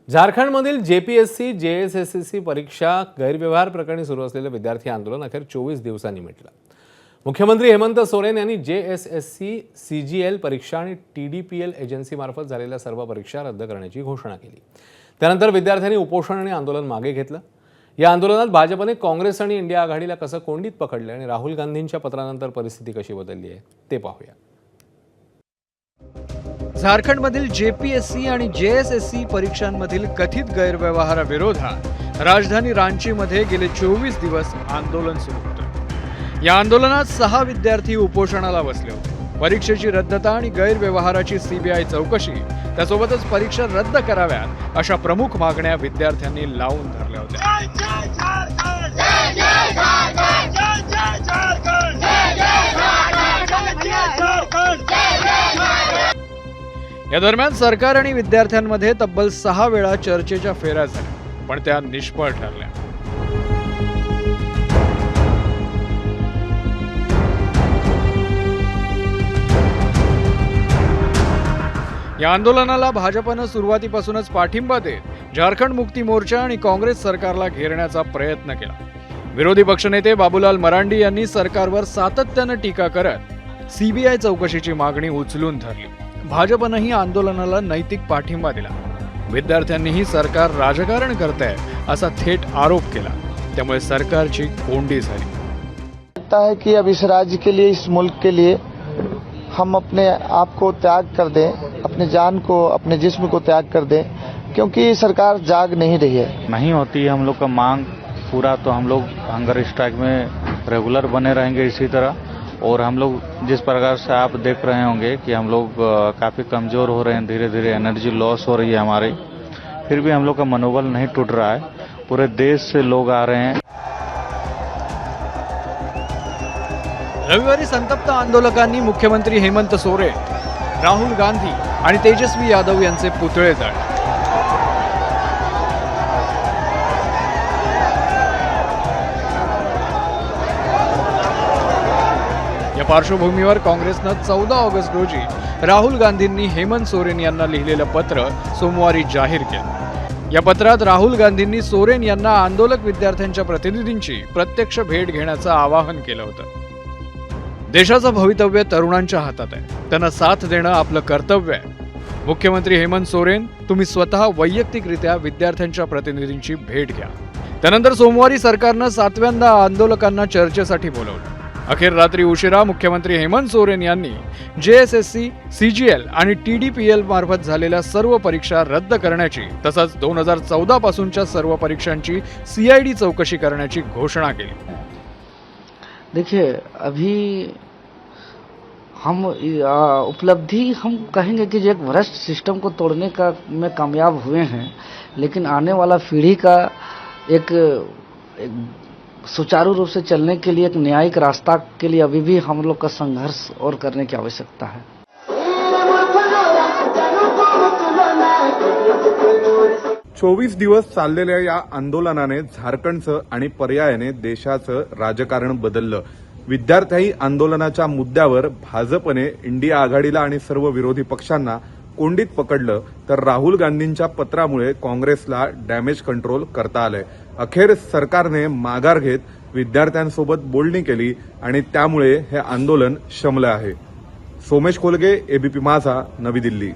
झारखंडमधील JPSC JSSC परीक्षा गैरव्यवहार प्रकरणी सुरू असलेलं विद्यार्थी आंदोलन अखेर 24 दिवसांनी मिटलं। मुख्यमंत्री हेमंत सोरेन यांनी जेएसएससी सीजीएल परीक्षा आणि टीडीपीएल एजन्सीमार्फत झालेल्या सर्व परीक्षा रद्द करण्याची घोषणा केली। त्यानंतर विद्यार्थ्यांनी उपोषण आणि आंदोलन मागे घेतलं। या आंदोलनात भाजपने काँग्रेस आणि इंडिया आघाडीला कसं कोंडीत पकडले आणि राहुल गांधींच्या पत्रानंतर परिस्थिती कशी बदलली आहे ते पाहूया। झारखंडमधील जेपीएससी आणि जेएसएससी परीक्षांमधील कथित गैरव्यवहाराविरोधात राजधानी रांचीमध्ये गेले 24 दिवस आंदोलन सुरू होतं। या आंदोलनात 6 विद्यार्थी उपोषणाला बसले होते। परीक्षेची रद्दता आणि गैरव्यवहाराची सीबीआय चौकशी, त्यासोबतच परीक्षा रद्द कराव्यात अशा प्रमुख मागण्या विद्यार्थ्यांनी लावून धरल्या होत्या। या दरम्यान सरकार आणि विद्यार्थ्यांमध्ये तब्बल 6 वेळा चर्चेच्या फेऱ्या झाल्या, पण त्या निष्फळ ठरल्या। या आंदोलनाला भाजपनं सुरुवातीपासूनच पाठिंबा देत झारखंड मुक्ती मोर्चा आणि काँग्रेस सरकारला घेरण्याचा प्रयत्न केला। विरोधी पक्षनेते बाबूलाल मरांडी यांनी सरकारवर सातत्यानं टीका करत सीबीआय चौकशीची मागणी उचलून धरली। भाजपनंही आंदोलनाला नैतिक पाठिंबा दिला। विद्यार्थ्यांनीही सरकार राजकारण करतंय असा थेट आरोप केला। त्यामुळे सरकारची कोंडी झाली। लगता है कि अब इस राज्य के लिए, इस मुल्क के लिए हम अपने आप को त्याग कर दें, अपने जान को, अपने जिस्म को त्याग कर दें, क्योंकि सरकार जाग नहीं रही है। नहीं होती है हम लोग का मांग पूरा, तो हम लोग हंगर स्ट्राइक में रेगुलर बने रहेंगे इसी तरह। और हम लोग जिस प्रकार से आप देख रहे होंगे कि हम लोग काफ़ी कमज़ोर हो रहे हैं, धीरे धीरे एनर्जी लॉस हो रही है हमारी, फिर भी हम लोग का मनोबल नहीं टूट रहा है। पूरे देश से लोग आ रहे हैं। रविवारी संतप्त आंदोलकांनी मुख्यमंत्री हेमंत सोरेन, राहुल गांधी आणि तेजस्वी यादव यांचे पुतळे जाळले। या पार्श्वभूमीवर काँग्रेसनं 14 ऑगस्ट रोजी राहुल गांधींनी हेमंत सोरेन यांना लिहिलेलं पत्र सोमवारी जाहीर केलं। या पत्रात राहुल गांधींनी सोरेन यांना आंदोलक विद्यार्थ्यांच्या प्रतिनिधींची प्रत्यक्ष भेट घेण्याचं आवाहन केलं होतं। देशाचं भवितव्य तरुणांच्या हातात आहे, त्यांना साथ देणं आपलं कर्तव्य आहे। मुख्यमंत्री हेमंत सोरेन, तुम्ही स्वतः वैयक्तिकरित्या विद्यार्थ्यांच्या प्रतिनिधींची भेट घ्या। त्यानंतर सोमवारी सरकारनं 7व्यांदा आंदोलकांना चर्चेसाठी बोलावलं। अखेर रात्री उशिरा मुख्यमंत्री हेमंत सोरेन यांनी जेएसएससी, सीजीएल आणि टीडीपीएल मार्फत झालेल्या सर्व परीक्षा रद्द करण्याची, तसंच 2014 पासूनच्या सर्व परीक्षांची सीआयडी चौकशी करण्याची घोषणा केली। देखिए, अभी हम उपलब्धि हम कहेंगे कि जो एक भ्रष्ट सिस्टम को तोड़ने का में कामयाब हुए हैं, लेकिन आने वाला पीढ़ी का एक सुचारू रूप से चलने के लिए, एक न्यायिक रास्ता के लिए अभी भी हम लोग का संघर्ष और करने की आवश्यकता है। चोवीस दिवस चाललेल्या या आंदोलनाने झारखंडचं आणि पर्यायाने देशाचं राजकारण बदललं। विद्यार्थी आंदोलनाच्या मुद्द्यावर भाजपने इंडिया आघाडीला आणि सर्व विरोधी पक्षांना कोंडीत पकडलं, तर राहुल गांधींच्या पत्रामुळे काँग्रेसला डॅमेज कंट्रोल करता आलंय। अखेर सरकारने माघार घेत विद्यार्थ्यांसोबत बोलणी केली आणि त्यामुळे हे आंदोलन शमलं आहे। सोमेश कोलगे, एबीपी माझा, नवी दिल्ली।